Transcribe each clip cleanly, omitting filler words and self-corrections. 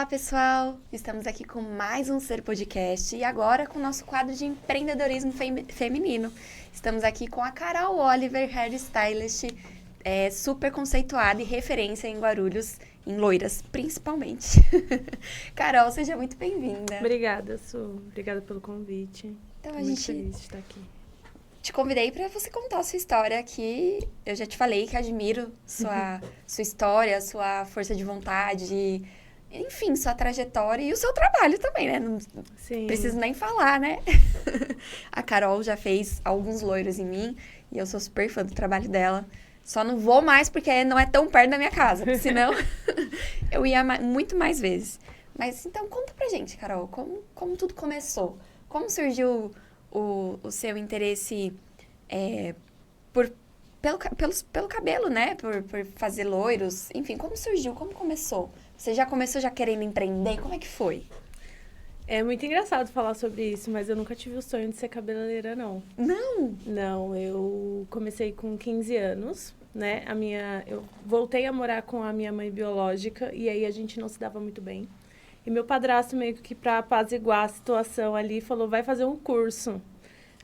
pessoal! Estamos aqui com mais um Ser Podcast e agora com o nosso quadro de empreendedorismo feminino. Estamos aqui com a Carol Oliver, hairstylist, super conceituada e referência em Guarulhos, em loiras, principalmente. Carol, seja muito bem-vinda. Obrigada, Su. Obrigada pelo convite. Então, Muito feliz de estar aqui. Te convidei para você contar a sua história, que eu já te falei que admiro sua história, sua força de vontade, enfim, sua trajetória e o seu trabalho também, né? Não Sim. preciso nem falar, né? A Carol já fez alguns loiros em mim e eu sou super fã do trabalho dela. Só não vou mais porque não é tão perto da minha casa, porque senão eu ia muito mais vezes. Mas então conta pra gente, Carol, como tudo começou? Como surgiu o seu interesse pelo cabelo, né? Por fazer loiros, enfim, como surgiu? Como começou? Você já começou já querendo empreender? Como é que foi? É muito engraçado falar sobre isso, mas eu nunca tive o sonho de ser cabeleireira, não. Não? Não, eu comecei com 15 anos, né? Eu voltei a morar com a minha mãe biológica e aí a gente não se dava muito bem. E meu padrasto, meio que pra apaziguar a situação ali, falou, vai fazer um curso.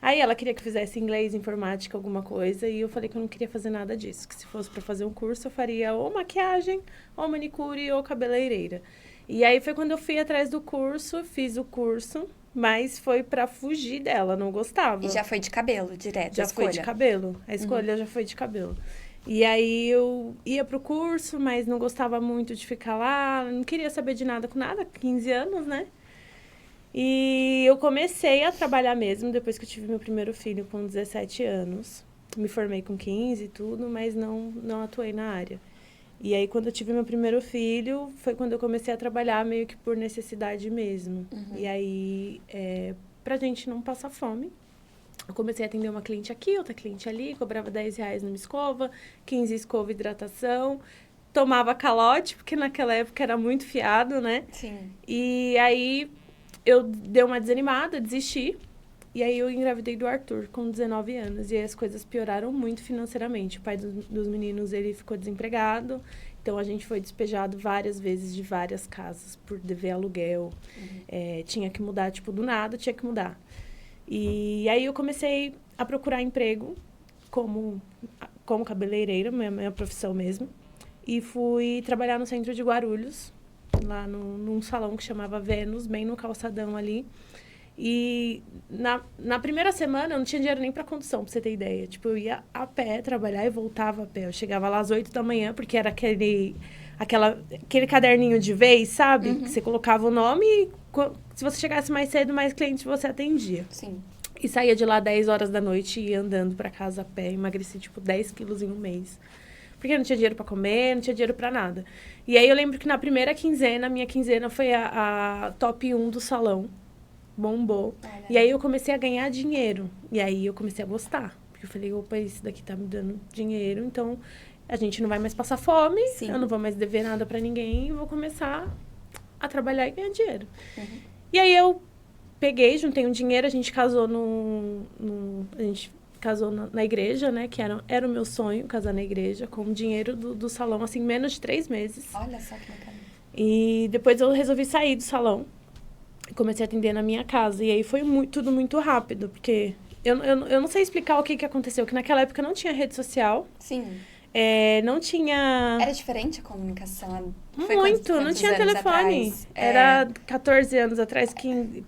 Aí ela queria que eu fizesse inglês, informática, alguma coisa, e eu falei que eu não queria fazer nada disso, que se fosse para fazer um curso, eu faria ou maquiagem, ou manicure, ou cabeleireira. E aí foi quando eu fui atrás do curso, fiz o curso, mas foi para fugir dela, não gostava. E já foi de cabelo, direto, Já foi de cabelo, a escolha já foi de cabelo. E aí eu ia pro curso, mas não gostava muito de ficar lá, não queria saber de nada com nada, 15 anos, né? E eu comecei a trabalhar mesmo depois que eu tive meu primeiro filho com 17 anos. Me formei com 15 e tudo, mas não atuei na área. E aí, quando eu tive meu primeiro filho, foi quando eu comecei a trabalhar meio que por necessidade mesmo. E aí, pra gente não passar fome, eu comecei a atender uma cliente aqui, outra cliente ali, cobrava R$10 numa escova, 15 escova hidratação. Tomava calote, porque naquela época era muito fiado, né? Sim. E aí eu dei uma desanimada, desisti. E aí eu engravidei do Arthur com 19 anos. E aí as coisas pioraram muito financeiramente. O pai dos meninos, ele ficou desempregado. Então a gente foi despejado várias vezes de várias casas por dever aluguel. Tinha que mudar, tipo, do nada tinha que mudar. E aí eu comecei a procurar emprego como cabeleireira, minha profissão mesmo. E fui trabalhar no centro de Guarulhos, lá num salão que chamava Vênus, bem no calçadão ali. E na primeira semana eu não tinha dinheiro nem para condução, pra você ter ideia. Tipo, eu ia a pé trabalhar e voltava a pé. Eu chegava lá às 8 da manhã, porque era aquele caderninho de vez, sabe? Que você colocava o nome e se você chegasse mais cedo, mais clientes você atendia. Sim. E saía de lá 10 horas da noite e ia andando para casa a pé. Emagreci, tipo, 10 quilos em um mês. Porque não tinha dinheiro para comer, não tinha dinheiro para nada. E aí eu lembro que na primeira quinzena, minha quinzena foi a top 1 do salão. Bombou. E aí eu comecei a ganhar dinheiro. E aí eu comecei a gostar. Porque eu falei, opa, isso daqui tá me dando dinheiro, então a gente não vai mais passar fome, Sim. Eu não vou mais dever nada pra ninguém e vou começar a trabalhar e ganhar dinheiro. E aí eu peguei, juntei um dinheiro, a gente casou a gente casou na igreja, né? Que era o meu sonho, casar na igreja, com o dinheiro do salão, assim, menos de 3 meses. Olha só que bacana. E depois eu resolvi sair do salão. Comecei a atender na minha casa. E aí foi tudo muito rápido, porque eu não sei explicar o que aconteceu, que naquela época não tinha rede social. Sim. Não tinha... Era diferente a comunicação? Muito, não tinha telefone. Era 14 anos atrás, 15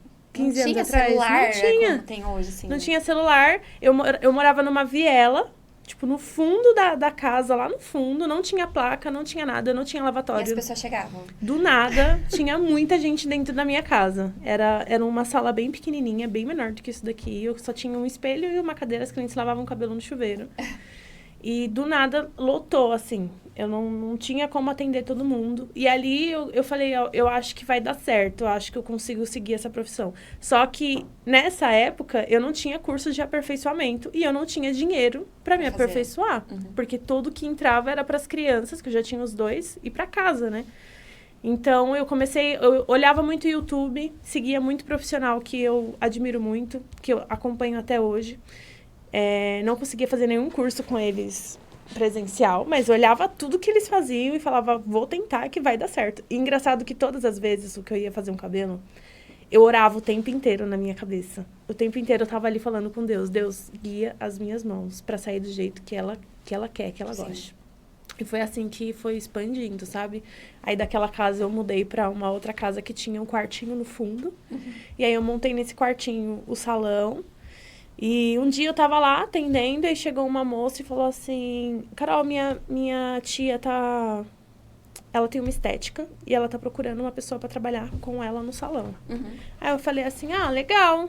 anos atrás. Celular, não tinha. Como tem hoje, assim. Não tinha celular. Eu morava numa viela, tipo, no fundo da casa, lá no fundo. Não tinha placa, não tinha nada, não tinha lavatório. E as pessoas chegavam? Do nada, tinha muita gente dentro da minha casa. Era uma sala bem pequenininha, bem menor do que isso daqui. Eu só tinha um espelho e uma cadeira, as clientes lavavam o cabelo no chuveiro. E do nada, lotou, assim. Eu não tinha como atender todo mundo. E ali eu falei, eu acho que vai dar certo. Eu acho que eu consigo seguir essa profissão. Só que, nessa época, eu não tinha curso de aperfeiçoamento. E eu não tinha dinheiro para me aperfeiçoar. Porque tudo que entrava era para as crianças, que eu já tinha os 2, e para casa, né? Então, eu olhava muito YouTube, seguia muito profissional que eu admiro muito, que eu acompanho até hoje. Não conseguia fazer nenhum curso com eles presencial, mas olhava tudo que eles faziam e falava, vou tentar que vai dar certo. E engraçado que todas as vezes que eu ia fazer um cabelo, eu orava o tempo inteiro na minha cabeça. O tempo inteiro eu tava ali falando com Deus. Deus, guia as minhas mãos pra sair do jeito que ela quer, que ela goste. E foi assim que foi expandindo, sabe? Aí daquela casa eu mudei pra uma outra casa que tinha um quartinho no fundo. E aí eu montei nesse quartinho o salão. E um dia eu tava lá atendendo e chegou uma moça e falou assim, Carol, minha tia tá... Ela tem uma estética e ela tá procurando uma pessoa pra trabalhar com ela no salão. Aí eu falei assim, legal.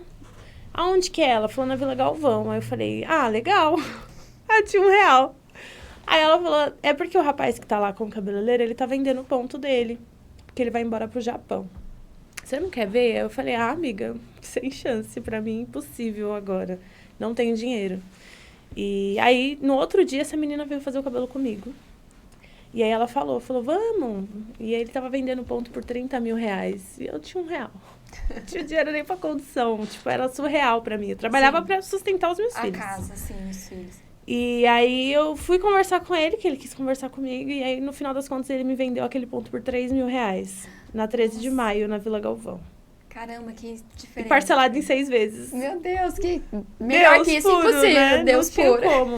Aonde que é? Ela falou na Vila Galvão. Aí eu falei, legal. Aí tinha R$1. Aí ela falou, é porque o rapaz que tá lá com o cabeleireiro, ele tá vendendo o ponto dele. Porque ele vai embora pro Japão. Você não quer ver? Aí eu falei, amiga, sem chance. Pra mim, impossível agora. Não tenho dinheiro. E aí, no outro dia, essa menina veio fazer o cabelo comigo. E aí ela falou, vamos. E aí ele tava vendendo ponto por R$30 mil. E eu tinha R$1. Não tinha dinheiro nem pra condução. Tipo, era surreal pra mim. Eu trabalhava pra sustentar os meus filhos. A casa, sim, os filhos. E aí eu fui conversar com ele, que ele quis conversar comigo. E aí, no final das contas, ele me vendeu aquele ponto por R$3 mil. Na 13 de maio, na Vila Galvão. Caramba, que diferente. E parcelado em 6 vezes. Meu Deus, que melhor Deus que isso, puro, impossível. Né? Deus não puro. Tinha como.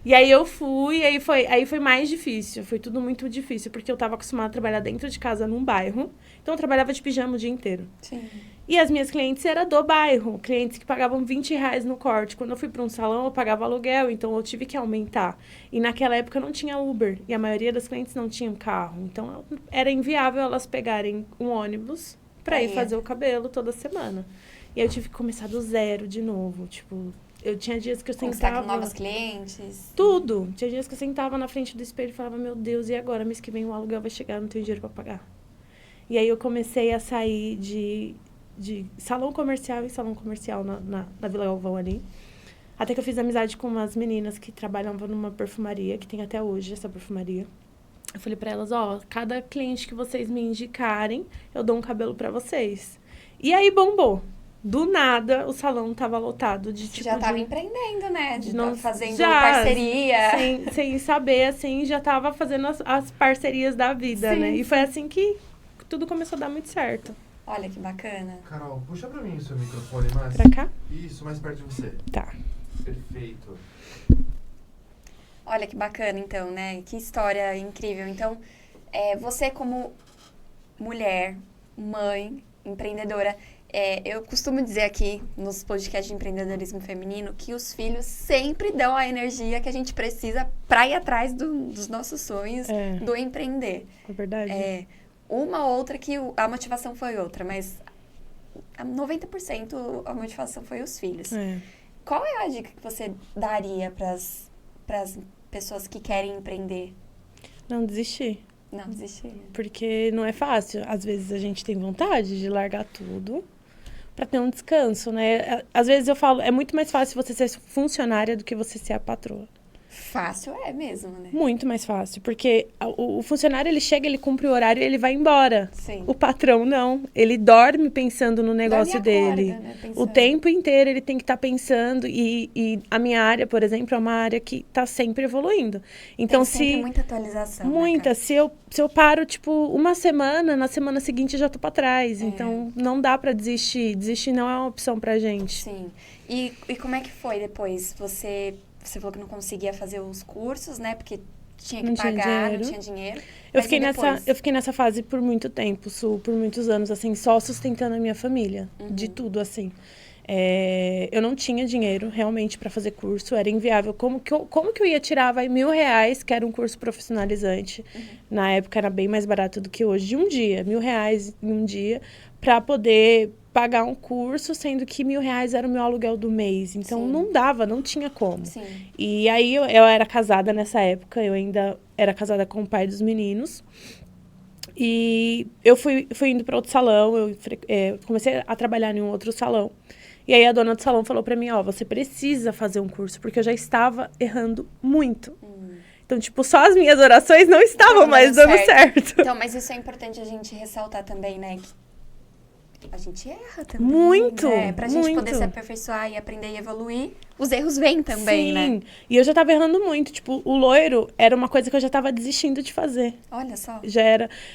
E aí eu fui, aí foi mais difícil. Foi tudo muito difícil, porque eu tava acostumada a trabalhar dentro de casa, num bairro. Então eu trabalhava de pijama o dia inteiro. Sim. E as minhas clientes eram do bairro. Clientes que pagavam R$20 no corte. Quando eu fui para um salão, eu pagava aluguel, então eu tive que aumentar. E naquela época não tinha Uber. E a maioria das clientes não tinham carro. Então era inviável elas pegarem um ônibus para ir fazer o cabelo toda semana. E aí eu tive que começar do zero de novo. Tipo, eu tinha dias que eu sentava... com novas clientes? Tudo. Tinha dias que eu sentava na frente do espelho e falava, meu Deus, e agora? Mês que vem o aluguel vai chegar, não tenho dinheiro para pagar. E aí eu comecei a sair de salão comercial em salão comercial na Vila Galvão ali. Até que eu fiz amizade com umas meninas que trabalhavam numa perfumaria, que tem até hoje essa perfumaria. Eu falei pra elas, cada cliente que vocês me indicarem, eu dou um cabelo pra vocês. E aí bombou. Do nada, o salão tava lotado de tipo... Já tava empreendendo, né? Fazendo já, parceria. Sem saber, assim, já tava fazendo as parcerias da vida, sim, né? Sim. E foi assim que tudo começou a dar muito certo. Olha que bacana. Carol, puxa pra mim o seu microfone mais. Pra cá? Isso, mais perto de você. Tá. Perfeito. Olha que bacana, então, né? Que história incrível. Então, você como mulher, mãe, empreendedora, eu costumo dizer aqui nos podcasts de empreendedorismo feminino que os filhos sempre dão a energia que a gente precisa pra ir atrás dos nossos sonhos, do empreender. É verdade. Uma ou outra que a motivação foi outra, mas 90% a motivação foi os filhos. Qual é a dica que você daria pras pessoas que querem empreender? Não desistir. Não desistir. Porque não é fácil. Às vezes a gente tem vontade de largar tudo para ter um descanso, né? Às vezes eu falo, é muito mais fácil você ser funcionária do que você ser a patroa. Fácil é mesmo, né? Muito mais fácil, porque o funcionário, ele chega, ele cumpre o horário e ele vai embora. Sim. O patrão, não. Ele dorme pensando no negócio dele. Acorda, né? O tempo inteiro ele tem que estar pensando. E a minha área, por exemplo, é uma área que está sempre evoluindo. Então, tem sempre muita atualização. Muita. Né, se eu paro, tipo, uma semana, na semana seguinte eu já tô pra trás. Então, não dá pra desistir. Desistir não é uma opção pra gente. Sim. E como é que foi depois? Você falou que não conseguia fazer os cursos, né? Porque tinha que pagar, não tinha dinheiro. Eu fiquei nessa fase por muito tempo, por muitos anos, assim, só sustentando a minha família. De tudo, assim. Eu não tinha dinheiro, realmente, para fazer curso. Era inviável. Como que eu ia tirar, R$1.000, que era um curso profissionalizante. Na época, era bem mais barato do que hoje. De um dia, R$1.000 em um dia, para poder pagar um curso, sendo que R$1.000 era o meu aluguel do mês. Então, não dava, não tinha como. Sim. E aí, eu era casada nessa época. Eu ainda era casada com o pai dos meninos. E eu fui indo para outro salão. Eu comecei a trabalhar em um outro salão. E aí, a dona do salão falou para mim, você precisa fazer um curso. Porque eu já estava errando muito. Então, tipo, só as minhas orações não estavam mais dando certo. Então, mas isso é importante a gente ressaltar também, né? Que A gente erra também. Muito, Né? Pra gente muito. poder se aperfeiçoar e aprender e evoluir, os erros vêm também, Sim. né? E eu já tava errando muito. Tipo, o loiro era uma coisa que eu já tava desistindo de fazer. Olha só.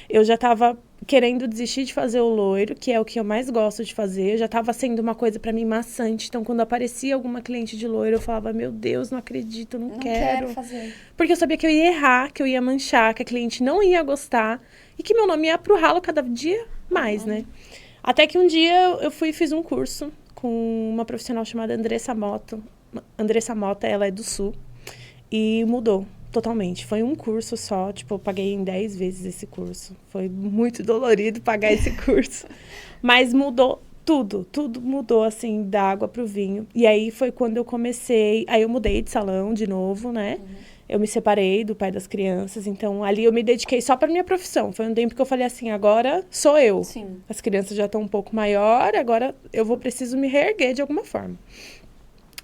Eu já tava querendo desistir de fazer o loiro, que é o que eu mais gosto de fazer. Já tava sendo uma coisa pra mim maçante. Então, quando aparecia alguma cliente de loiro, eu falava, meu Deus, não acredito, não Não quero. quero fazer. Porque eu sabia que eu ia errar, que eu ia manchar, que a cliente não ia gostar. E que meu nome ia pro ralo cada dia mais, né? Até que um dia eu fui e fiz um curso com uma profissional chamada Andressa Mota. Andressa Mota, ela é do Sul. E mudou totalmente. Foi um curso só, tipo, eu paguei em 10 vezes esse curso. Foi muito dolorido pagar esse curso. Mas mudou tudo mudou, assim, da água pro vinho. E aí foi quando eu comecei... Aí eu mudei de salão de novo, né? Eu me separei do pai das crianças, então ali eu me dediquei só para minha profissão. Foi um tempo que eu falei assim, agora sou eu. Sim. As crianças já estão um pouco maior, agora preciso me reerguer de alguma forma.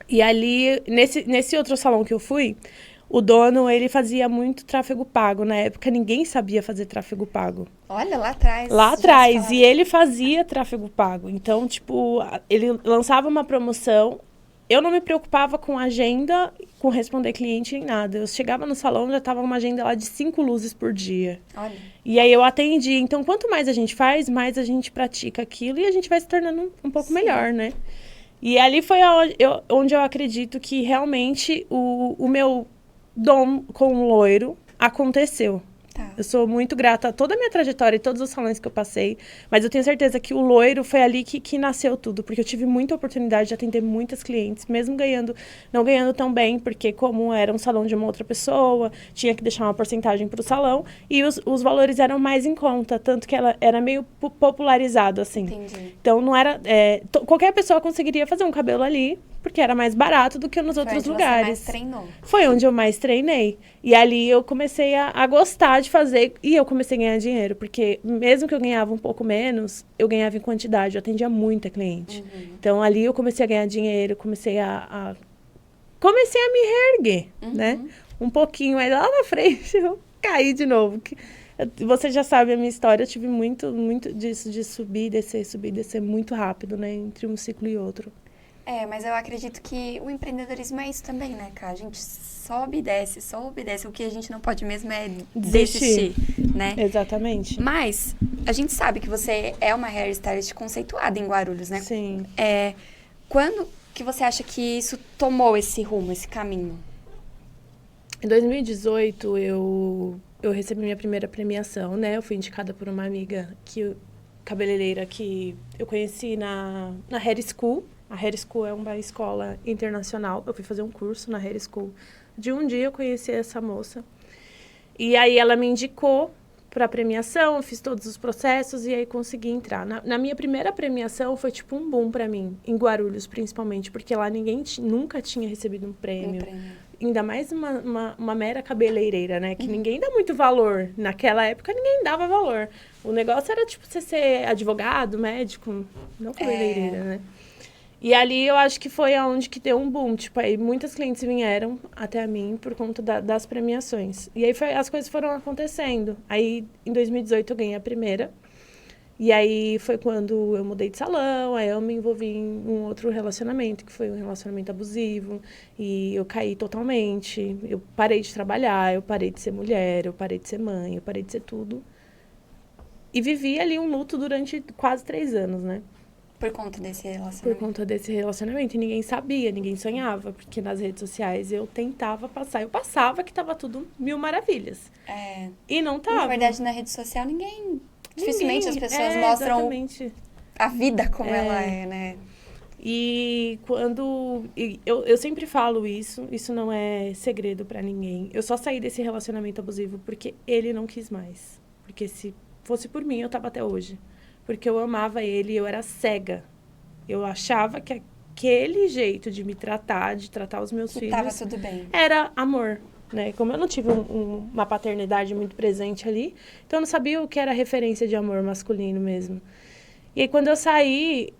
E ali, nesse outro salão que eu fui, o dono, ele fazia muito tráfego pago. Na época, ninguém sabia fazer tráfego pago. Olha, lá atrás. Lá já se atrás. falava. E ele fazia tráfego pago. Então, tipo, ele lançava uma promoção. Eu não me preocupava com agenda, com responder cliente, em nada. Eu chegava no salão, já tava uma agenda lá de 5 luzes por dia. Olha. E aí eu atendia. Então, quanto mais a gente faz, mais a gente pratica aquilo e a gente vai se tornando um pouco Sim. melhor, né? E ali foi onde eu acredito que realmente o meu dom com o loiro aconteceu. Tá. Eu sou muito grata a toda a minha trajetória e todos os salões que eu passei, mas eu tenho certeza que o loiro foi ali que nasceu tudo, porque eu tive muita oportunidade de atender muitas clientes, mesmo não ganhando tão bem, porque como era um salão de uma outra pessoa, tinha que deixar uma porcentagem para o salão, e os valores eram mais em conta, tanto que ela era meio popularizado, assim. Entendi. Então, não era... qualquer pessoa conseguiria fazer um cabelo ali, porque era mais barato do que nos Foi outros onde lugares. Você mais treinou. Foi onde eu mais treinei. E ali eu comecei a gostar de fazer e eu comecei a ganhar dinheiro. Porque mesmo que eu ganhava um pouco menos, eu ganhava em quantidade. Eu atendia muita cliente. Então ali eu comecei a ganhar dinheiro, comecei a me reerguer, né? Um pouquinho, aí lá na frente eu caí de novo. Você já sabe a minha história, eu tive muito disso de subir e descer muito rápido, né? Entre um ciclo e outro. Mas eu acredito que o empreendedorismo é isso também, né, cara? A gente sobe e desce, sobe e desce. O que a gente não pode mesmo é desistir, né? Exatamente. Mas a gente sabe que você é uma hairstylist conceituada em Guarulhos, né? Sim. Quando que você acha que isso tomou esse rumo, esse caminho? Em 2018, eu recebi minha primeira premiação, né? Eu fui indicada por uma amiga cabeleireira que eu conheci na Hair School. A Hair School é uma escola internacional. Eu fui fazer um curso na Hair School. De um dia eu conheci essa moça. E aí ela me indicou para a premiação, eu fiz todos os processos e aí consegui entrar. Na minha primeira premiação foi tipo um boom para mim, em Guarulhos principalmente, porque lá ninguém nunca tinha recebido um prêmio. Ainda mais uma mera cabeleireira, né? Que ninguém dá muito valor. Naquela época, ninguém dava valor. O negócio era, tipo, você ser advogado, médico, não cabeleireira, né? E ali eu acho que foi aonde que deu um boom. Tipo, aí muitas clientes vieram até a mim por conta das premiações. E aí as coisas foram acontecendo. Aí, em 2018, eu ganhei a primeira. E aí foi quando eu mudei de salão, aí eu me envolvi em um outro relacionamento, que foi um relacionamento abusivo, e eu caí totalmente. Eu parei de trabalhar, eu parei de ser mulher, eu parei de ser mãe, eu parei de ser tudo. E vivi ali um luto durante quase 3 anos, né? Por conta desse relacionamento? Por conta desse relacionamento. E ninguém sabia, ninguém sonhava, porque nas redes sociais eu tentava passar. Eu passava que tava tudo mil maravilhas. E não tava. Na verdade, na rede social, dificilmente as pessoas mostram exatamente. A vida como ela é, né? E eu sempre falo isso não é segredo pra ninguém. Eu só saí desse relacionamento abusivo porque ele não quis mais. Porque se fosse por mim, eu tava até hoje. Porque eu amava ele e eu era cega. Eu achava que aquele jeito de me tratar, de tratar os meus filhos... Tava tudo bem. Era amor. Né? Como eu não tive uma paternidade muito presente ali, então eu não sabia o que era referência de amor masculino mesmo. E aí, quando eu saí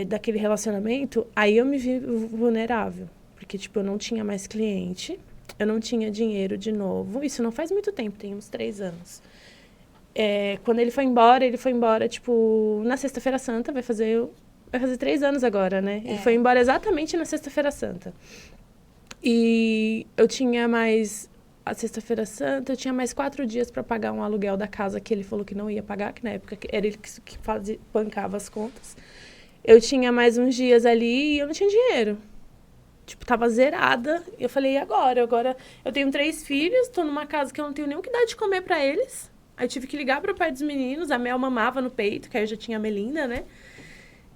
daquele relacionamento, aí eu me vi vulnerável. Porque, tipo, eu não tinha mais cliente, eu não tinha dinheiro de novo. Isso não faz muito tempo, tem uns 3 anos. quando ele foi embora, tipo, na Sexta-feira Santa, vai fazer 3 anos agora, né? Ele foi embora exatamente na Sexta-feira Santa. E eu tinha a Sexta-feira Santa, eu tinha mais 4 dias para pagar um aluguel da casa que ele falou que não ia pagar, que na época era ele que bancava as contas. Eu tinha mais uns dias ali e eu não tinha dinheiro. Tipo, tava zerada. E eu falei, e agora? Agora eu tenho 3 filhos, tô numa casa que eu não tenho nem o que dar de comer para eles. Aí tive que ligar pro pai dos meninos, a Mel mamava no peito, que aí eu já tinha a Melinda, né?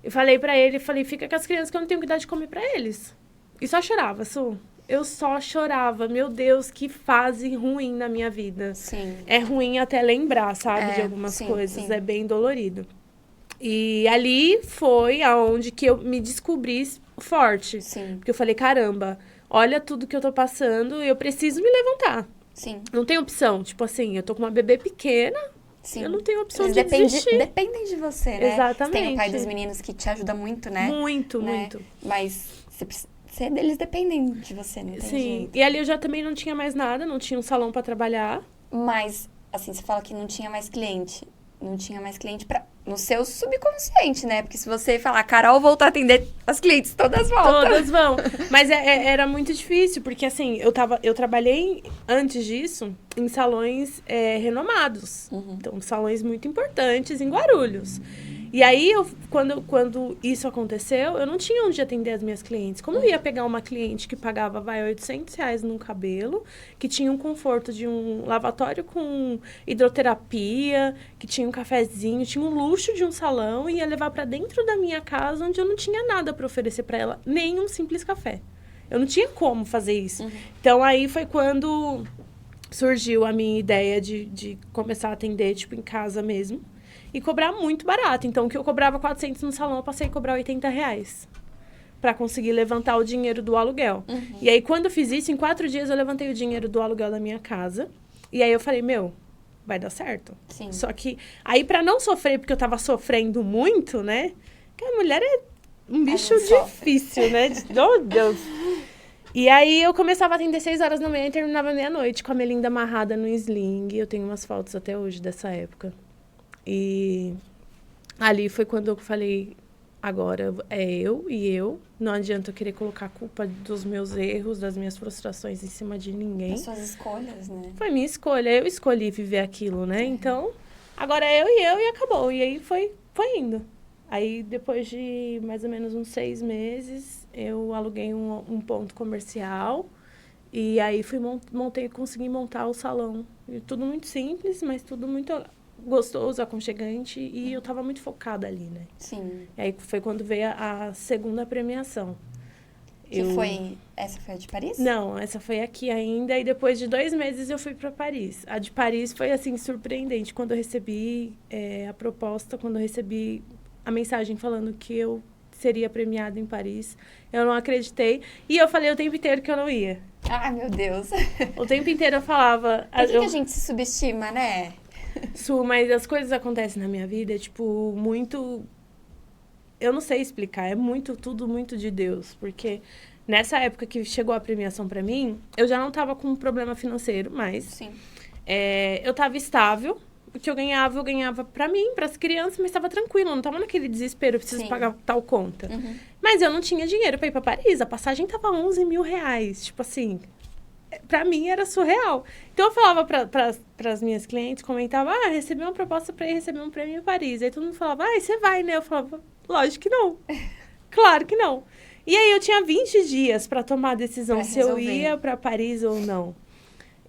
Eu falei pra ele, fica com as crianças que eu não tenho que dar de comer pra eles. E só chorava, Su. Eu só chorava. Meu Deus, que fase ruim na minha vida. Sim. É ruim até lembrar, sabe, de algumas coisas. Sim. É bem dolorido. E ali foi aonde que eu me descobri forte. Sim. Porque eu falei, caramba, olha tudo que eu tô passando, eu preciso me levantar. Sim. Não tem opção. Tipo assim, eu tô com uma bebê pequena, sim. Eu não tenho opção Eles de desistir. Dependem de você, né? Exatamente. Você tem o pai dos meninos que te ajuda muito, né? Muito, né? muito. Mas eles dependem de você, não tem Sim. jeito. E ali eu já também não tinha mais nada, não tinha um salão pra trabalhar. Mas, assim, você fala que não tinha mais cliente. Não tinha mais cliente no seu subconsciente, né? Porque se você falar, Carol, voltar a atender as clientes, todas voltam. Todas vão. Mas era muito difícil, porque assim, eu trabalhei antes disso em salões renomados. Uhum. Então, salões muito importantes em Guarulhos. E aí, quando isso aconteceu, eu não tinha onde atender as minhas clientes. Como eu ia pegar uma cliente que pagava, R$800 num cabelo, que tinha um conforto de um lavatório com hidroterapia, que tinha um cafezinho, tinha um luxo de um salão, e ia levar para dentro da minha casa, onde eu não tinha nada para oferecer para ela, nem um simples café. Eu não tinha como fazer isso. Uhum. Então, aí foi quando surgiu a minha ideia de começar a atender, tipo, em casa mesmo. E cobrar muito barato. Então, o que eu cobrava 400 no salão, eu passei a cobrar R$80 para conseguir levantar o dinheiro do aluguel. Uhum. E aí, quando eu fiz isso, em 4 dias eu levantei o dinheiro do aluguel da minha casa. E aí eu falei, vai dar certo. Sim. Só que, aí para não sofrer, porque eu tava sofrendo muito, né? Porque a mulher é um bicho difícil, né? Oh, Deus. E aí eu começava a atender 6 horas da manhã e terminava meia-noite com a Melinda amarrada no sling. Eu tenho umas fotos até hoje dessa época. E ali foi quando eu falei, agora é eu. Não adianta eu querer colocar a culpa dos meus erros, das minhas frustrações em cima de ninguém. Das suas escolhas, né? Foi minha escolha, eu escolhi viver aquilo, né? Então, agora é eu e acabou. E aí foi indo. Aí, depois de mais ou menos uns 6 meses, eu aluguei um ponto comercial. E aí consegui montar o salão. E tudo muito simples, mas tudo muito gostoso, aconchegante, e eu tava muito focada ali, né? Sim. E aí foi quando veio a segunda premiação. Essa foi a de Paris? Não, essa foi aqui ainda, e depois de 2 meses eu fui para Paris. A de Paris foi, assim, surpreendente. Quando eu recebi a proposta, quando eu recebi a mensagem falando que eu seria premiada em Paris, eu não acreditei, e eu falei o tempo inteiro que eu não ia. Ah, meu Deus. O tempo inteiro eu falava... Por que a gente se subestima, né? Mas as coisas acontecem na minha vida, tipo, muito... Eu não sei explicar, tudo muito de Deus. Porque nessa época que chegou a premiação pra mim, eu já não tava com um problema financeiro, mas... Sim. Eu tava estável, o que eu ganhava pra mim, pras crianças, mas tava tranquilo, eu não tava naquele desespero, eu preciso pagar tal conta. Uhum. Mas eu não tinha dinheiro pra ir pra Paris, a passagem tava R$11 mil, tipo assim... Pra mim, era surreal. Então, eu falava pras minhas clientes, comentava, recebi uma proposta pra ir receber um prêmio em Paris. Aí, todo mundo falava, você vai, né? Eu falava, lógico que não. Claro que não. E aí, eu tinha 20 dias pra tomar a decisão se eu ia pra Paris ou não.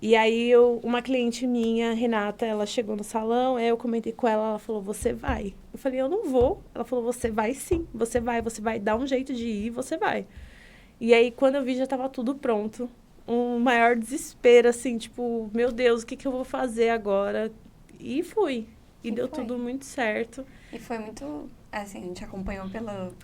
E aí, uma cliente minha, Renata, ela chegou no salão, aí eu comentei com ela, ela falou, você vai. Eu falei, eu não vou. Ela falou, você vai sim, você vai dar um jeito de ir, você vai. E aí, quando eu vi, já tava tudo pronto. Um maior desespero, assim, tipo, meu Deus, o que eu vou fazer agora? E fui. E deu tudo muito certo. E foi muito, assim, a gente acompanhou pelas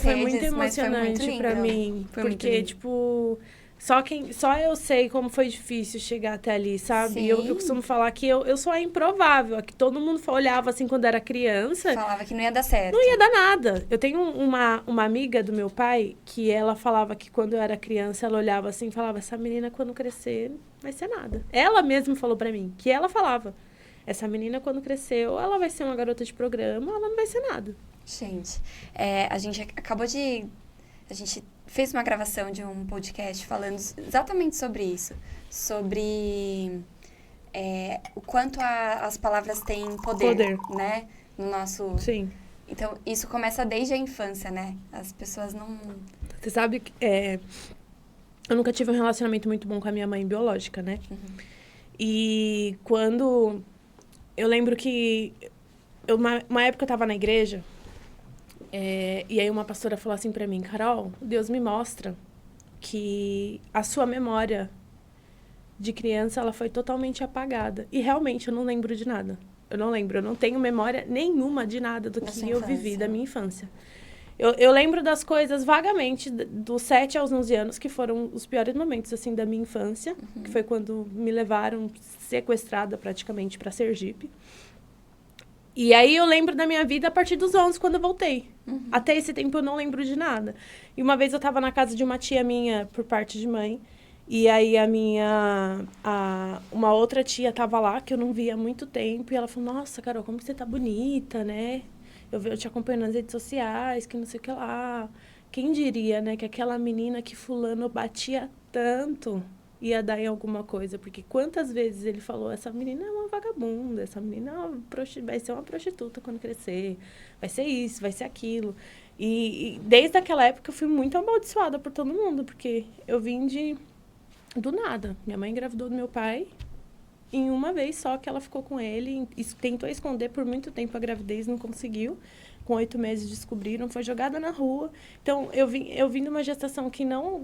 foi redes, muito emocionante pra mim. Porque, tipo, só eu sei como foi difícil chegar até ali, sabe? E eu costumo falar que eu sou a improvável. Que todo mundo olhava, assim, quando era criança. Falava que não ia dar certo. Não ia dar nada. Eu tenho uma amiga do meu pai que ela falava que quando eu era criança, ela olhava assim e falava, essa menina quando crescer vai ser nada. Ela mesma falou pra mim, que ela falava. Essa menina, quando cresceu, ela vai ser uma garota de programa, ela não vai ser nada. Gente, a gente acabou de... A gente fez uma gravação de um podcast falando exatamente sobre isso. Sobre o quanto as palavras têm poder, né? No nosso... Sim. Então, isso começa desde a infância, né? As pessoas não... Você sabe que eu nunca tive um relacionamento muito bom com a minha mãe biológica, né? Uhum. E quando... Eu lembro que... Uma época eu tava na igreja... e aí uma pastora falou assim pra mim, Carol, Deus me mostra que a sua memória de criança, ela foi totalmente apagada. E realmente eu não lembro de nada. Eu não tenho memória nenhuma de nada do que eu vivi da minha infância. Eu lembro das coisas vagamente, dos 7 aos 11 anos, que foram os piores momentos, assim, da minha infância. Que foi quando me levaram sequestrada, praticamente, pra Sergipe. E aí eu lembro da minha vida a partir dos 11, quando eu voltei. Até esse tempo eu não lembro de nada. E uma vez eu tava na casa de uma tia minha, por parte de mãe. E aí uma outra tia tava lá, que eu não via há muito tempo. E ela falou, nossa, Carol, como você tá bonita, né? Eu te acompanho nas redes sociais, que não sei o que lá. Quem diria, né, que aquela menina que fulano batia tanto ia dar em alguma coisa. Porque quantas vezes ele falou, essa menina é uma vagabunda, essa menina vai ser uma prostituta quando crescer. Vai ser isso, vai ser aquilo. E desde aquela época eu fui muito amaldiçoada por todo mundo. Porque eu vim do nada. Minha mãe engravidou do meu pai. Em uma vez só que ela ficou com ele, tentou esconder por muito tempo a gravidez, não conseguiu. Com 8 meses descobriram, foi jogada na rua. Então, eu vim de uma gestação que não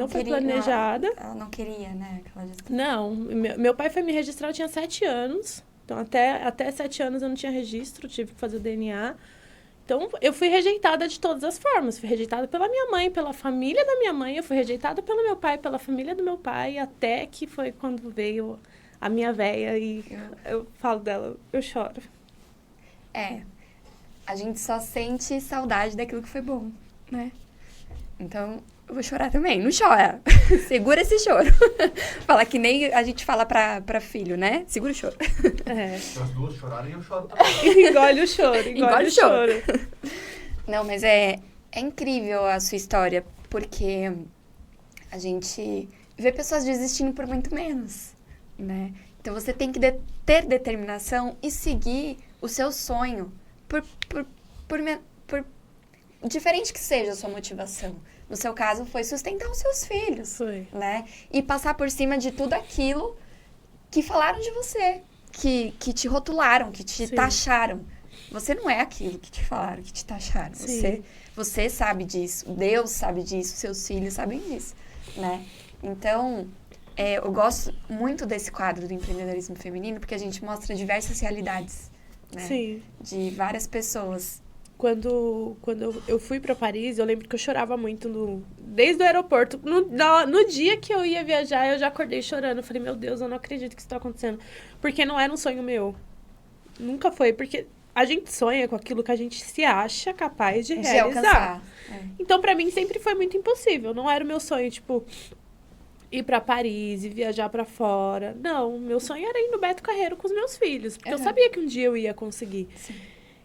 foi planejada. Ela não queria, né? Aquela gestação. Não, meu pai foi me registrar, eu tinha 7 anos. Então, até 7 anos eu não tinha registro, tive que fazer o DNA. Então, eu fui rejeitada de todas as formas. Fui rejeitada pela minha mãe, pela família da minha mãe. Eu fui rejeitada pelo meu pai, pela família do meu pai. Até que foi quando veio a minha véia e eu falo dela, eu choro. A gente só sente saudade daquilo que foi bom, né? Então, eu vou chorar também. Não chora. Segura esse choro. Fala que nem a gente fala pra filho, né? Segura o choro. Se as duas chorarem, eu choro também. Engole o choro, engole o choro. Não, mas é incrível a sua história, porque a gente vê pessoas desistindo por muito menos, né? Então, você tem que ter determinação e seguir o seu sonho por diferente que seja a sua motivação. No seu caso, foi sustentar os seus filhos, né? E passar por cima de tudo aquilo que falaram de você, que te rotularam, que te taxaram. Você não é aquilo que te falaram, que te taxaram. Você sabe disso, Deus sabe disso, seus filhos sabem disso, né? Então, eu gosto muito desse quadro do empreendedorismo feminino, porque a gente mostra diversas realidades, né? Sim. De várias pessoas. Quando eu fui para Paris, eu lembro que eu chorava muito desde o aeroporto. No dia que eu ia viajar, eu já acordei chorando. Eu falei, meu Deus, eu não acredito que isso está acontecendo. Porque não era um sonho meu. Nunca foi. Porque a gente sonha com aquilo que a gente se acha capaz de realizar. Alcançar. Então, para mim, sempre foi muito impossível. Não era o meu sonho, tipo, ir para Paris e viajar para fora. Não, meu sonho era ir no Beto Carreiro com os meus filhos. Porque eu sabia que um dia eu ia conseguir. Sim.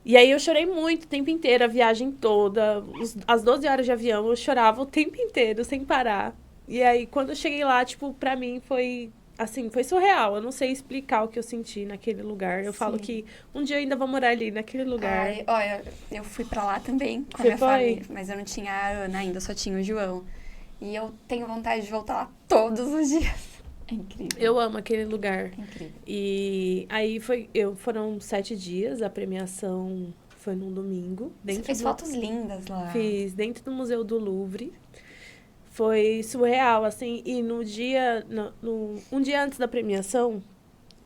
E aí eu chorei muito o tempo inteiro, a viagem toda. As 12 horas de avião, eu chorava o tempo inteiro, sem parar. E aí, quando eu cheguei lá, tipo, pra mim foi, assim, foi surreal. Eu não sei explicar o que eu senti naquele lugar. Eu falo que um dia eu ainda vou morar ali, naquele lugar. Olha, eu fui pra lá também com a minha família. Mas eu não tinha a Ana ainda, só tinha o João. E eu tenho vontade de voltar lá todos os dias. É incrível. Eu amo aquele lugar. É incrível. E aí foram 7 dias, a premiação foi num domingo. Você fez fotos lindas lá. Fiz, dentro do Museu do Louvre. Foi surreal, assim. E um dia antes da premiação,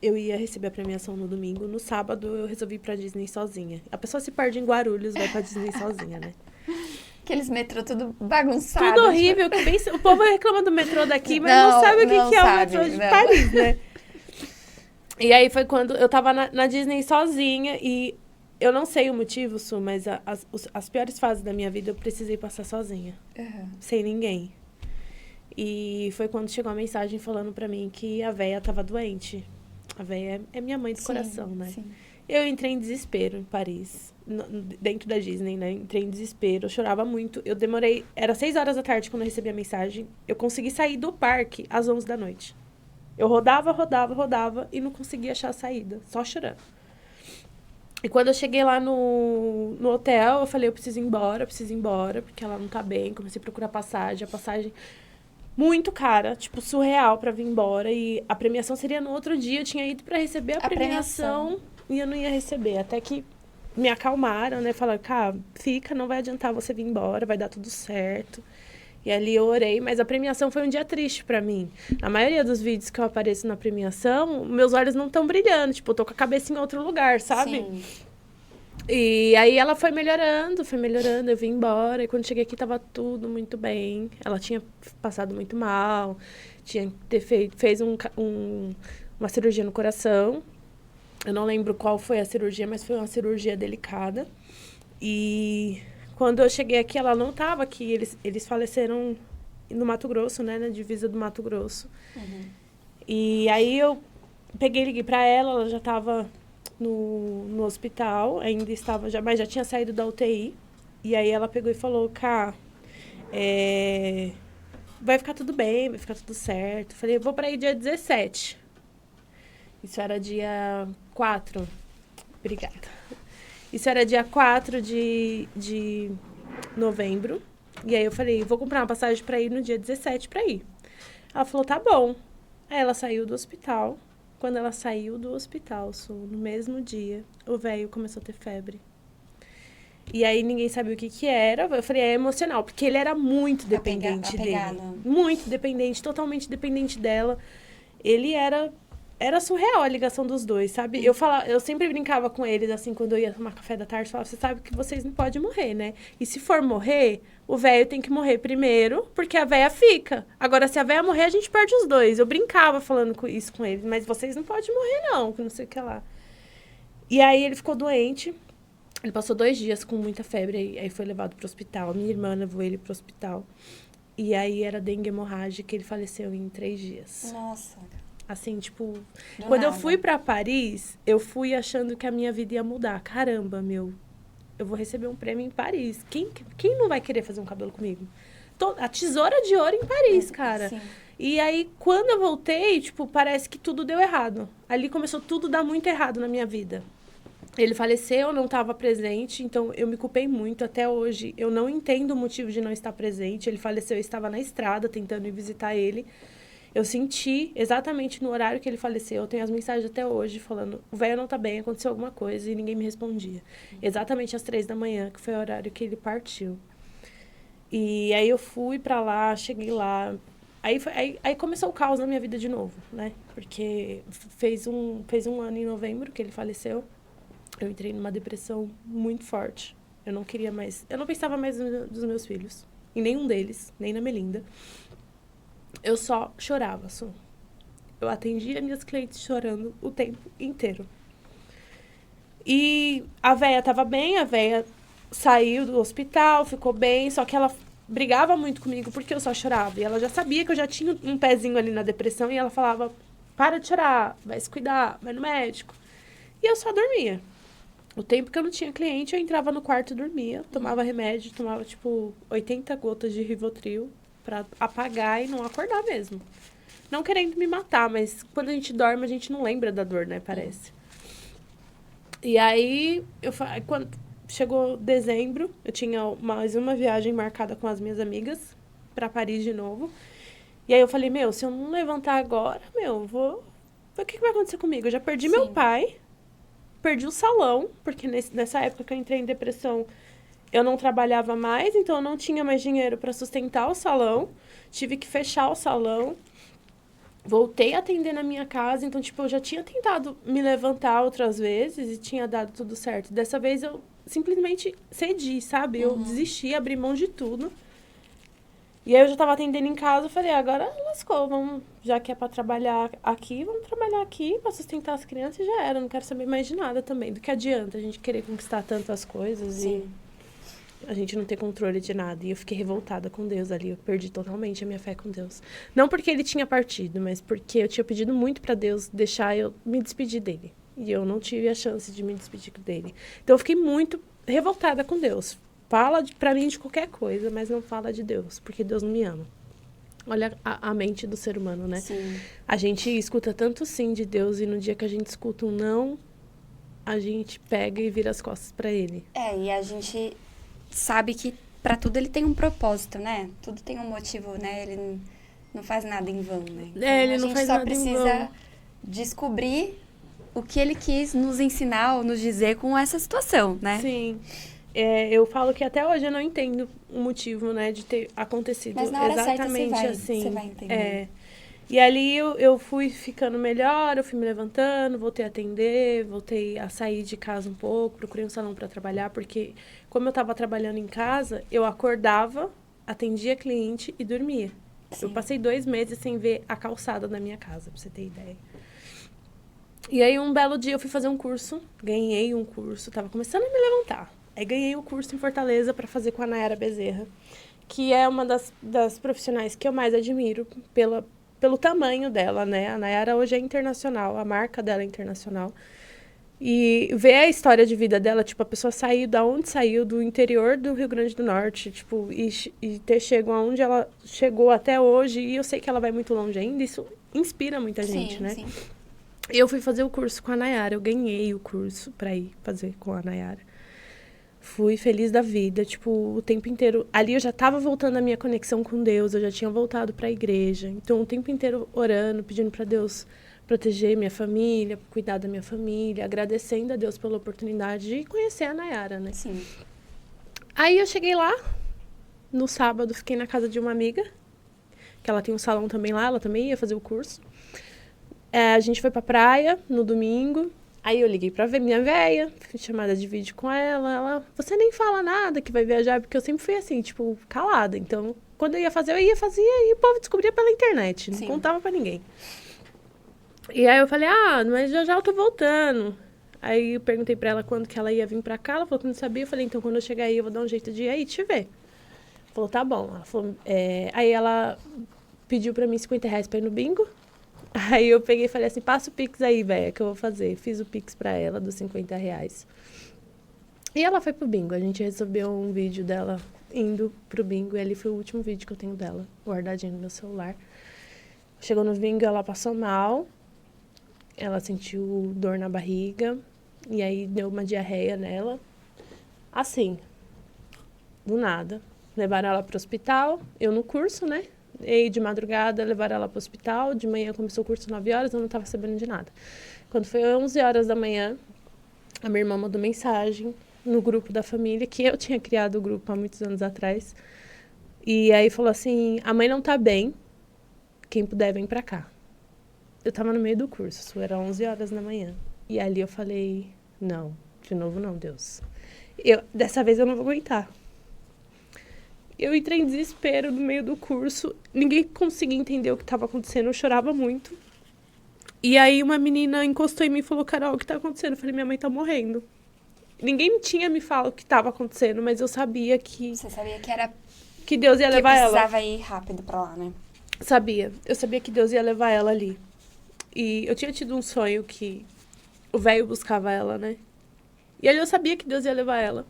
eu ia receber a premiação no domingo. No sábado, eu resolvi ir pra Disney sozinha. A pessoa se perde em Guarulhos, vai pra Disney sozinha, né? Aqueles metrô tudo bagunçado. Tudo horrível. O povo reclama do metrô daqui, mas não sabe o que é o metrô de Paris, né? E aí foi quando eu tava na Disney sozinha e eu não sei o motivo, Su, mas as piores fases da minha vida eu precisei passar sozinha. Sem ninguém. E foi quando chegou a mensagem falando pra mim que a véia tava doente. A véia é minha mãe do coração, né? Sim. Eu entrei em desespero em Paris, dentro da Disney, né? Entrei em desespero, eu chorava muito. Eu demorei... Era 6 horas da tarde quando eu recebi a mensagem. Eu consegui sair do parque às 11 da noite. Eu rodava e não conseguia achar a saída. Só chorando. E quando eu cheguei lá no hotel, eu falei, eu preciso ir embora, porque ela não tá bem. Comecei a procurar passagem. A passagem muito cara, tipo, surreal pra vir embora. E a premiação seria no outro dia. Eu tinha ido pra receber a premiação e eu não ia receber. Até que me acalmaram, né? Falaram, cara, fica, não vai adiantar você vir embora, vai dar tudo certo. E ali eu orei, mas a premiação foi um dia triste pra mim. Na maioria dos vídeos que eu apareço na premiação, meus olhos não estão brilhando. Tipo, eu tô com a cabeça em outro lugar, sabe? Sim. E aí ela foi melhorando, eu vim embora. E quando cheguei aqui, tava tudo muito bem. Ela tinha passado muito mal, tinha ter fez uma cirurgia no coração. Eu não lembro qual foi a cirurgia, mas foi uma cirurgia delicada. E quando eu cheguei aqui, ela não estava aqui. Eles faleceram no Mato Grosso, né? Na divisa do Mato Grosso. Uhum. E aí eu liguei para ela já estava no hospital, ainda estava, mas já tinha saído da UTI. E aí ela pegou e falou, Cá, vai ficar tudo bem, vai ficar tudo certo. Eu falei, eu vou para aí dia 17. Isso era dia 4. Obrigada. Isso era dia 4 de novembro. E aí eu falei, vou comprar uma passagem para ir no dia 17 para ir. Ela falou, tá bom. Aí ela saiu do hospital. Quando ela saiu do hospital, no mesmo dia, o velho começou a ter febre. E aí ninguém sabia o que era. Eu falei, é emocional, porque ele era muito dependente dele. Muito dependente, totalmente dependente dela. Ele era surreal a ligação dos dois, sabe? Eu sempre brincava com eles, assim, quando eu ia tomar café da tarde, falava, você sabe que vocês não podem morrer, né? E se for morrer, o velho tem que morrer primeiro, porque a véia fica. Agora, se a véia morrer, a gente perde os dois. Eu brincava falando isso com eles, mas vocês não podem morrer, não, que não sei o que lá. E aí ele ficou doente, ele passou 2 dias com muita febre, aí foi levado pro hospital. Minha irmã levou ele pro hospital. E aí era dengue hemorrágica, ele faleceu em 3 dias. Nossa. Assim, tipo... Do quando nada. eu fui pra Paris, eu fui achando que a minha vida ia mudar. Caramba, eu vou receber um prêmio em Paris. Quem não vai querer fazer um cabelo comigo? A tesoura de ouro em Paris, cara. Sim. E aí, quando eu voltei, tipo, parece que tudo deu errado. Ali começou tudo a dar muito errado na minha vida. Ele faleceu, eu não estava presente, então eu me culpei muito. Até hoje, eu não entendo o motivo de não estar presente. Ele faleceu, eu estava na estrada tentando ir visitar ele. Eu senti exatamente no horário que ele faleceu. Eu tenho as mensagens até hoje falando, o velho não tá bem, aconteceu alguma coisa, e ninguém me respondia. Exatamente às 3 da manhã, que foi o horário que ele partiu. E aí eu fui pra lá, cheguei lá. Aí começou o caos na minha vida de novo, né? Porque fez um ano em novembro que ele faleceu. Eu entrei numa depressão muito forte. Eu não pensava mais dos meus filhos. Em nenhum deles, nem na Melinda. Eu só chorava, Eu atendia minhas clientes chorando o tempo inteiro. E a véia tava bem, a véia saiu do hospital, ficou bem, só que ela brigava muito comigo porque eu só chorava. E ela já sabia que eu já tinha um pezinho ali na depressão e ela falava, para de chorar, vai se cuidar, vai no médico. E eu só dormia. O tempo que eu não tinha cliente, eu entrava no quarto e dormia, tomava remédio, tomava, 80 gotas de Rivotril pra apagar e não acordar mesmo. Não querendo me matar, mas quando a gente dorme, a gente não lembra da dor, né? Parece. E aí, quando chegou dezembro, eu tinha mais uma viagem marcada com as minhas amigas pra Paris de novo. E aí eu falei, se eu não levantar agora, o que vai acontecer comigo? Eu já perdi meu pai, perdi o salão, porque nessa época que eu entrei em depressão, eu não trabalhava mais, então eu não tinha mais dinheiro para sustentar o salão. Tive que fechar o salão. Voltei a atender na minha casa, então, eu já tinha tentado me levantar outras vezes e tinha dado tudo certo. Dessa vez eu simplesmente cedi, sabe? Eu desisti, abri mão de tudo. E aí eu já tava atendendo em casa, eu falei, agora lascou, já que é pra trabalhar aqui, vamos trabalhar aqui pra sustentar as crianças e já era. Não quero saber mais de nada também. Do que adianta a gente querer conquistar tantas coisas. Sim. A gente não ter controle de nada. E eu fiquei revoltada com Deus ali. Eu perdi totalmente a minha fé com Deus. Não porque ele tinha partido, mas porque eu tinha pedido muito pra Deus deixar eu me despedir dele. E eu não tive a chance de me despedir dele. Então eu fiquei muito revoltada com Deus. Fala pra mim de qualquer coisa, mas não fala de Deus, porque Deus não me ama. Olha a mente do ser humano, né? Sim. A gente escuta tanto sim de Deus e no dia que a gente escuta um não, a gente pega e vira as costas pra ele. E a gente sabe que pra tudo ele tem um propósito, né? Tudo tem um motivo, né? Ele não faz nada em vão, né? Então, Ele não faz nada em A gente só precisa descobrir o que ele quis nos ensinar ou nos dizer com essa situação, né? Sim. Eu falo que até hoje eu não entendo o motivo, né, de ter acontecido Mas na hora exatamente certa assim. você vai entender. E ali eu fui ficando melhor, eu fui me levantando, voltei a atender, voltei a sair de casa um pouco, procurei um salão para trabalhar, porque como eu estava trabalhando em casa, eu acordava, atendia cliente e dormia. Sim. Eu passei 2 meses sem ver a calçada da minha casa, pra você ter ideia. E aí, um belo dia, eu fui fazer um curso, ganhei um curso, tava começando a me levantar. Aí, ganhei um curso em Fortaleza para fazer com a Nayara Bezerra, que é uma das profissionais que eu mais admiro pelo tamanho dela, né? A Nayara hoje é internacional, a marca dela é internacional. E ver a história de vida dela, tipo, a pessoa saiu da onde saiu, do interior do Rio Grande do Norte, tipo, e ter chegado aonde ela chegou até hoje, e eu sei que ela vai muito longe ainda, isso inspira muita gente, né? Sim. Eu fui fazer o curso com a Nayara, eu ganhei o curso pra ir fazer com a Nayara. Fui feliz da vida, tipo, o tempo inteiro. Ali eu já tava voltando a minha conexão com Deus, eu já tinha voltado pra igreja. Então, o tempo inteiro orando, pedindo pra Deus proteger minha família, cuidar da minha família, agradecendo a Deus pela oportunidade de conhecer a Nayara, né? Sim. Aí eu cheguei lá, no sábado, fiquei na casa de uma amiga, que ela tem um salão também lá, ela também ia fazer o curso. A gente foi pra praia no domingo. Aí eu liguei pra ver minha véia, fiz chamada de vídeo com ela. Você nem fala nada que vai viajar, porque eu sempre fui assim, tipo, calada. Então, quando eu ia fazer, e o povo descobria pela internet, não Sim. contava pra ninguém. E aí eu falei, mas já eu tô voltando. Aí eu perguntei pra ela quando que ela ia vir pra cá, ela falou que não sabia. Eu falei, então quando eu chegar aí, eu vou dar um jeito de ir aí te ver. Falou, tá bom. Ela falou, aí ela pediu pra mim R$50 pra ir no bingo. Aí eu peguei e falei assim, passa o Pix aí, velho, que eu vou fazer. Fiz o Pix pra ela dos R$50. E ela foi pro bingo. A gente recebeu um vídeo dela indo pro bingo. E ali foi o último vídeo que eu tenho dela, guardadinho no meu celular. Chegou no bingo, ela passou mal. Ela sentiu dor na barriga. E aí deu uma diarreia nela. Assim, do nada. Levaram ela pro hospital. Eu no curso, né? E de madrugada levaram ela para o hospital. De manhã começou o curso 9 horas, eu não estava sabendo de nada. Quando foi 11 horas da manhã, a minha irmã mandou mensagem no grupo da família, que eu tinha criado o grupo há muitos anos atrás. E aí falou assim, a mãe não tá bem, quem puder vem para cá. Eu estava no meio do curso, isso era 11 horas da manhã. E ali eu falei, não, de novo não, Deus. Dessa vez eu não vou aguentar. Eu entrei em desespero no meio do curso. Ninguém conseguia entender o que estava acontecendo. Eu chorava muito. E aí uma menina encostou em mim e falou, Carol, o que está acontecendo? Eu falei, minha mãe está morrendo. Ninguém tinha me falado o que estava acontecendo, mas eu sabia que... Você sabia que era... Que Deus ia levar ela. Que precisava ir rápido pra lá, né? Sabia. Eu sabia que Deus ia levar ela ali. E eu tinha tido um sonho que o velho buscava ela, né? E ali eu sabia que Deus ia levar ela.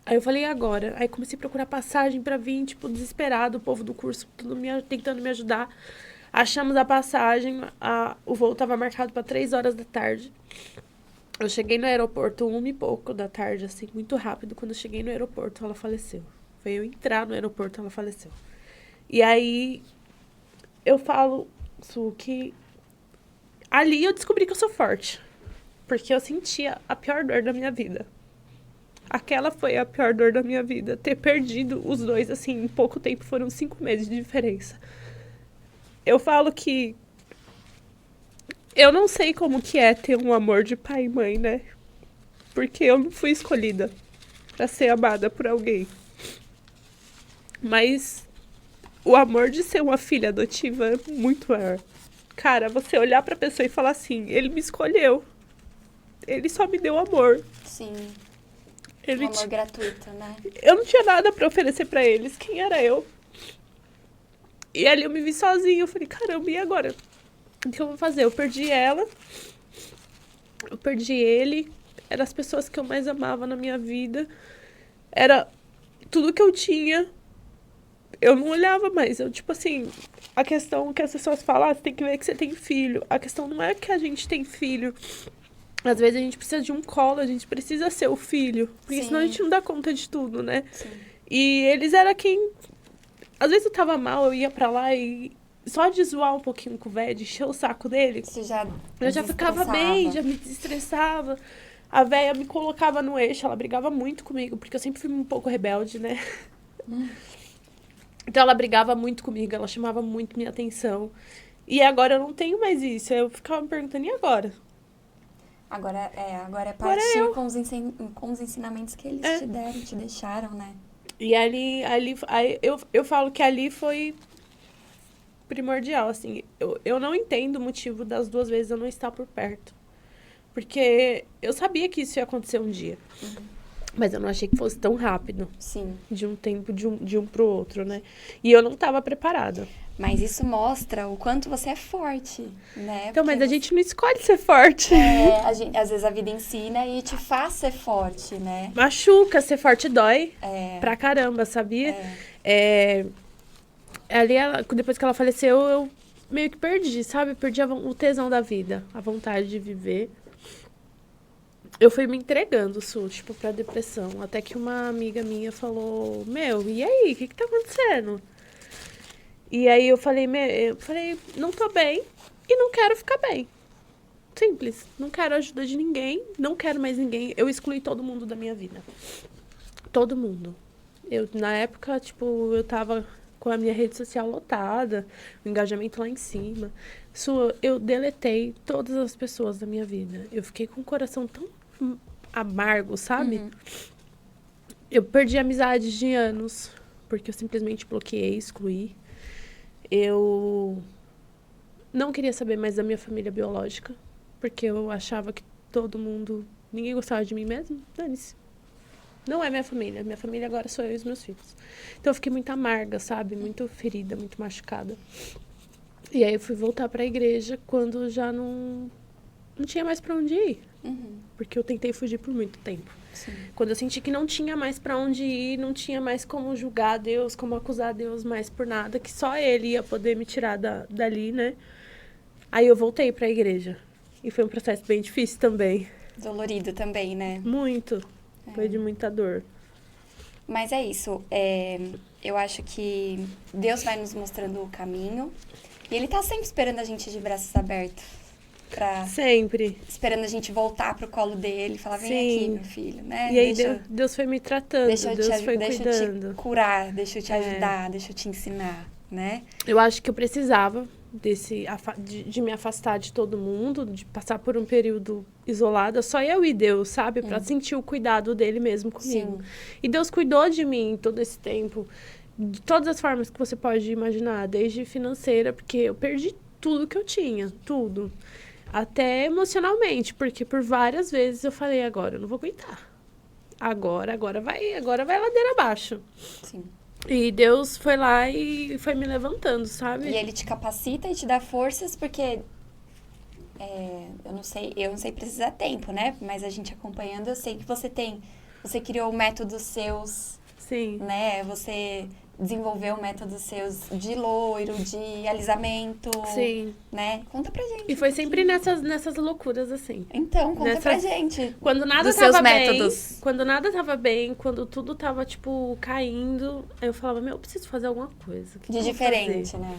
Aí eu falei, e agora? Aí comecei a procurar passagem pra vir, tipo, desesperado, o povo do curso tentando me ajudar. Achamos a passagem, o voo tava marcado pra 3 horas da tarde. Eu cheguei no aeroporto 1 e pouco da tarde, assim, muito rápido. Quando eu cheguei no aeroporto, ela faleceu. Foi eu entrar no aeroporto, ela faleceu. E aí, eu falo, Su, que ali eu descobri que eu sou forte. Porque eu sentia a pior dor da minha vida. Aquela foi a pior dor da minha vida. Ter perdido os dois, assim, em pouco tempo. Foram 5 meses de diferença. Eu falo que... Eu não sei como que é ter um amor de pai e mãe, né? Porque eu não fui escolhida pra ser amada por alguém. Mas o amor de ser uma filha adotiva é muito maior. Cara, você olhar pra pessoa e falar assim, ele me escolheu. Ele só me deu amor. Sim. Ele amor gratuito, né? Eu não tinha nada pra oferecer pra eles. Quem era eu? E ali eu me vi sozinha. Eu falei, caramba, e agora? O que eu vou fazer? Eu perdi ela. Eu perdi ele. Eram as pessoas que eu mais amava na minha vida. Era tudo que eu tinha. Eu não olhava mais. Eu, tipo assim, a questão que as pessoas falam, você tem que ver que você tem filho. A questão não é que a gente tem filho. Às vezes a gente precisa de um colo, a gente precisa ser o filho. Porque Sim. senão a gente não dá conta de tudo, né? Sim. E eles eram quem... Às vezes eu tava mal, eu ia pra lá e... Só de zoar um pouquinho com o velho, de encher o saco dele, Você já eu já ficava bem, já me desestressava. A véia me colocava no eixo, ela brigava muito comigo, porque eu sempre fui um pouco rebelde, né? Então ela brigava muito comigo, ela chamava muito minha atenção. E agora eu não tenho mais isso. Eu ficava me perguntando, e agora? Agora é Agora partir eu. com os ensinamentos que eles te deram, te deixaram, né? E aí eu falo que ali foi primordial, assim. Eu não entendo o motivo das 2 vezes eu não estar por perto. Porque eu sabia que isso ia acontecer um dia. Mas eu não achei que fosse tão rápido. Sim. De um tempo de um pro outro, né? E eu não tava preparada. Mas isso mostra o quanto você é forte, né? Então, mas Porque a gente não escolhe ser forte. às vezes a vida ensina e te faz ser forte, né? Machuca, ser forte dói pra caramba, sabia? Ali, depois que ela faleceu, eu meio que perdi, sabe? Perdi o tesão da vida, a vontade de viver. Eu fui me entregando, tipo, pra depressão. Até que uma amiga minha falou, e aí, o que tá acontecendo? E aí eu falei, não tô bem e não quero ficar bem. Simples. Não quero ajuda de ninguém, não quero mais ninguém. Eu excluí todo mundo da minha vida. Todo mundo. Na época, tipo, eu tava com a minha rede social lotada, o engajamento lá em cima. Eu deletei todas as pessoas da minha vida. Eu fiquei com o coração tão amargo, sabe? Eu perdi amizades de anos, porque eu simplesmente bloqueei, excluí. Eu não queria saber mais da minha família biológica, porque eu achava que ninguém gostava de mim mesmo. Dane-se. Não é minha família agora sou eu e os meus filhos. Então eu fiquei muito amarga, sabe? Muito ferida, muito machucada. E aí eu fui voltar pra igreja quando já não tinha mais pra onde ir. Porque eu tentei fugir por muito tempo. Sim. Quando eu senti que não tinha mais pra onde ir, não tinha mais como julgar Deus, como acusar Deus mais por nada, que só Ele ia poder me tirar dali, né? Aí eu voltei pra igreja. E foi um processo bem difícil também. Dolorido também, né? Muito. Foi de muita dor. Mas é isso. Eu acho que Deus vai nos mostrando o caminho. E Ele tá sempre esperando a gente de braços abertos. Sempre. Esperando a gente voltar pro colo dele e falar, vem aqui, meu filho, né? E aí Deus foi me tratando, Deus foi cuidando. Deixa eu te curar, deixa eu te ajudar, deixa eu te ensinar, né? Eu acho que eu precisava de me afastar de todo mundo, de passar por um período isolada, só eu e Deus, sabe? Pra sentir o cuidado dele mesmo comigo. Sim. E Deus cuidou de mim todo esse tempo, de todas as formas que você pode imaginar, desde financeira, porque eu perdi tudo que eu tinha, tudo. Até emocionalmente, porque por várias vezes eu falei, agora eu não vou aguentar. Agora vai ladeira abaixo. Sim. E Deus foi lá e foi me levantando, sabe? E Ele te capacita e te dá forças, porque eu não sei precisar tempo, né? Mas a gente acompanhando, eu sei que você criou métodos seus. Sim. Né? Você desenvolveu métodos seus de loiro, de alisamento. Sim. Né? Conta pra gente. E foi sempre nessas loucuras, assim. Então, conta pra gente. Quando nada tava bem. Quando nada tava bem, quando tudo tava, tipo, caindo, eu falava, eu preciso fazer alguma coisa. De diferente, né?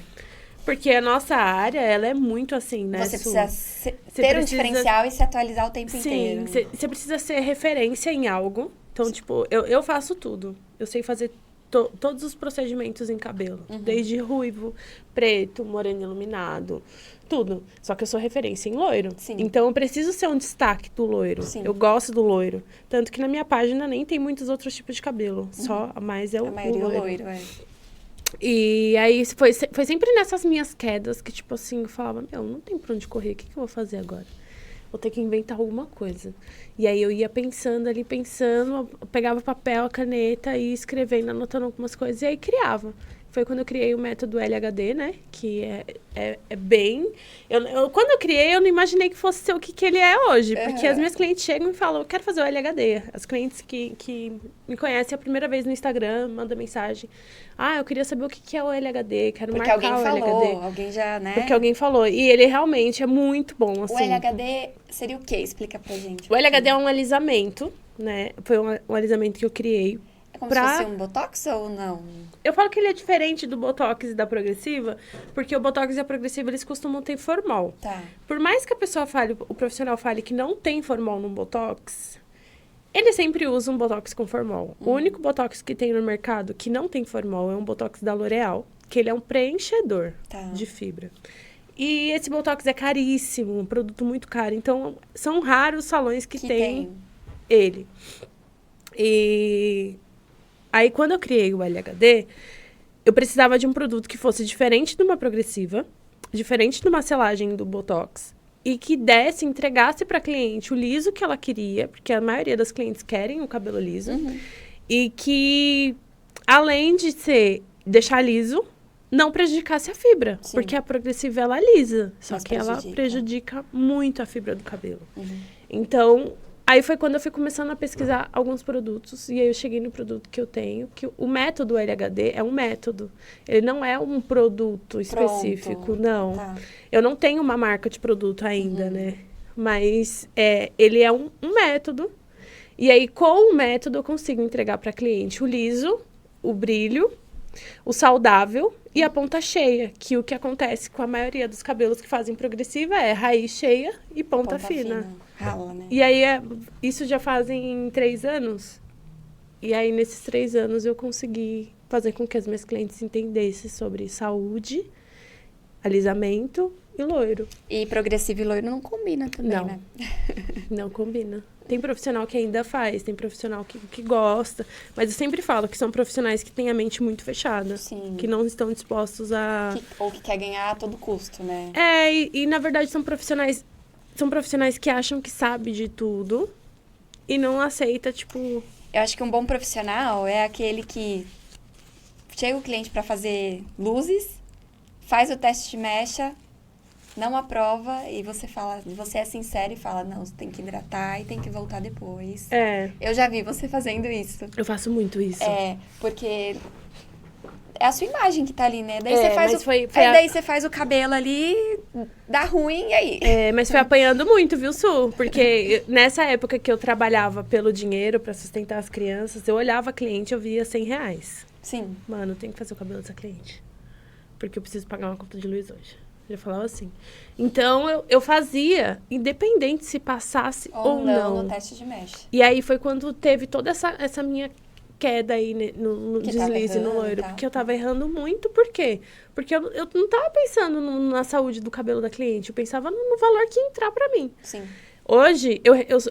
Porque a nossa área, ela é muito assim, né? Você precisa ter um diferencial e se atualizar o tempo inteiro. Sim, você precisa ser referência em algo. Então, tipo, eu faço tudo. Eu sei fazer todos os procedimentos em cabelo. Desde ruivo, preto, moreno iluminado, tudo. Só que eu sou referência em loiro. Sim. Então, eu preciso ser um destaque do loiro. Sim. Eu gosto do loiro. Tanto que na minha página nem tem muitos outros tipos de cabelo. Só, mas é o loiro. E aí, foi sempre nessas minhas quedas que, tipo assim, eu falava, não tem pra onde correr. O que eu vou fazer agora? vou ter que inventar alguma coisa. E aí eu ia pensando, eu pegava papel, a caneta e ia escrevendo, anotando algumas coisas, e aí criava. Foi quando eu criei o método LHD, né? Que é bem... Quando eu criei, eu não imaginei que fosse ser o que ele é hoje. Porque as minhas clientes chegam e falam, eu quero fazer o LHD. As clientes que me conhecem a primeira vez no Instagram, mandam mensagem. Eu queria saber o que é o LHD, quero porque marcar alguém o falou, LHD. alguém já, né? Porque alguém falou. E ele realmente é muito bom, assim. O LHD seria o quê? Explica pra gente. O LHD é um alisamento, né? Foi um alisamento que eu criei. É como se fosse um Botox ou não? Eu falo que ele é diferente do Botox e da Progressiva, porque o Botox e a Progressiva, eles costumam ter formol. Tá. Por mais que a pessoa fale, o profissional fale que não tem formol no Botox, ele sempre usa um Botox com formol. O único Botox que tem no mercado que não tem formol é um Botox da L'Oréal, que ele é um preenchedor de fibra. E esse Botox é caríssimo, um produto muito caro. Então, são raros os salões que tem ele. E... Aí, quando eu criei o LHD, eu precisava de um produto que fosse diferente de uma progressiva, diferente de uma selagem do Botox, e que entregasse para a cliente o liso que ela queria, porque a maioria das clientes querem o cabelo liso, e que, além de deixar liso, não prejudicasse a fibra, porque a progressiva, ela lisa, só que ela prejudica muito a fibra do cabelo. Então... Aí foi quando eu fui começando a pesquisar alguns produtos, e aí eu cheguei no produto que eu tenho, que o método LHD é um método. Ele não é um produto específico, não. Tá. Eu não tenho uma marca de produto ainda, né? Mas ele é um método, e aí com o método eu consigo entregar para cliente o liso, o brilho, o saudável e a ponta cheia, que o que acontece com a maioria dos cabelos que fazem progressiva é raiz cheia e ponta fina. Rala, né? E aí, isso já fazem 3 anos. E aí, nesses 3 anos, eu consegui fazer com que as minhas clientes entendessem sobre saúde, alisamento e loiro. E progressivo e loiro não combina também, né? Não combina. Tem profissional que ainda faz, tem profissional que gosta. Mas eu sempre falo que são profissionais que têm a mente muito fechada. Sim. Que não estão dispostos a... Ou que quer ganhar a todo custo, né? E na verdade são profissionais que acham que sabe de tudo e não aceita, tipo... Eu acho que um bom profissional é aquele que chega o cliente para fazer luzes, faz o teste de mecha, não aprova e você é sincero e fala, não, você tem que hidratar e tem que voltar depois. Eu já vi você fazendo isso. Eu faço muito isso. Porque é a sua imagem que tá ali, né? Daí você faz daí você faz o cabelo ali, dá ruim, e aí? Mas foi apanhando muito, viu, Su? Porque nessa época que eu trabalhava pelo dinheiro pra sustentar as crianças, eu olhava a cliente, eu via R$100. Sim. Mano, eu tenho que fazer o cabelo dessa cliente. Porque eu preciso pagar uma conta de luz hoje. Eu falava assim. Então, eu fazia, independente se passasse ou não. No teste de mecha. E aí foi quando teve toda essa minha queda aí no deslize no loiro. Porque eu tava errando muito. Por quê? Porque eu não tava pensando na saúde do cabelo da cliente. Eu pensava no valor que ia entrar pra mim. Sim. Hoje,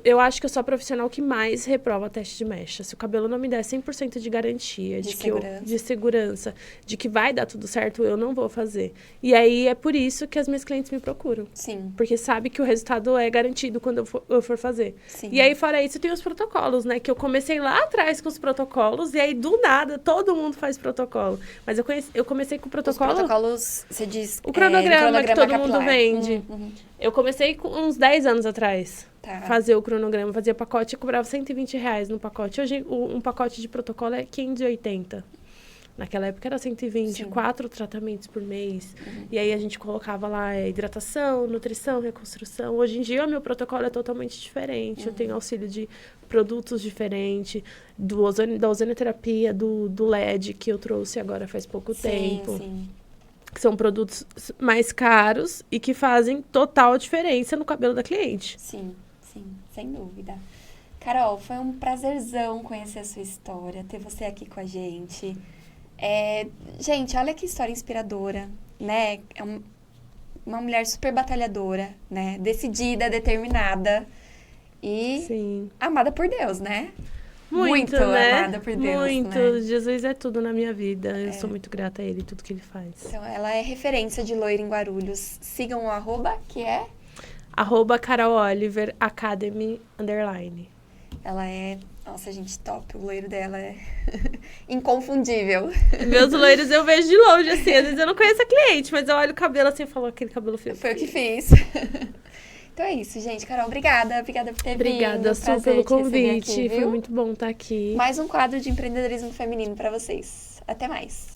eu acho que eu sou a profissional que mais reprova teste de mecha. Se o cabelo não me der 100% de garantia, de segurança, de que vai dar tudo certo, eu não vou fazer. E aí, é por isso que as minhas clientes me procuram. Sim. Porque sabe que o resultado é garantido quando eu for fazer. Sim. E aí, fora isso, tem os protocolos, né? Que eu comecei lá atrás com os protocolos, e aí, do nada, todo mundo faz protocolo. Mas eu comecei com o protocolo... Os protocolos, você diz... O cronograma que todo mundo vende. Uhum. Eu comecei com uns 10 anos atrás. Tá. Fazer o cronograma, fazia pacote, eu cobrava R$120 no pacote. Hoje, um pacote de protocolo é R$580. Naquela época era 120, Sim. 4 tratamentos por mês. E aí a gente colocava lá hidratação, nutrição, reconstrução. Hoje em dia, o meu protocolo é totalmente diferente. Eu tenho auxílio de produtos diferentes, da ozonioterapia, do LED, que eu trouxe agora faz pouco tempo. Sim. Que são produtos mais caros e que fazem total diferença no cabelo da cliente. Sim, sem dúvida. Carol, foi um prazerzão conhecer a sua história, ter você aqui com a gente. Gente, olha que história inspiradora, né? É uma mulher super batalhadora, né? Decidida, determinada e amada por Deus, né? Muito né? amada por Deus, muito. Né? Jesus é tudo na minha vida. Eu sou muito grata a Ele e tudo que Ele faz. Então, ela é referência de loira em Guarulhos. Sigam o @ que é... @Carol Oliver Academy _. Ela é... Nossa, gente, top. O loiro dela é inconfundível. Meus loiros eu vejo de longe, assim. Às vezes eu não conheço a cliente, mas eu olho o cabelo assim e falo, aquele cabelo feio. Foi o que fiz. Então é isso, gente. Carol, obrigada. Obrigada por ter vindo. Obrigada, Su, Prazer pelo te receber convite. aqui, Foi viu? muito bom estar aqui. Mais um quadro de empreendedorismo feminino pra vocês. Até mais.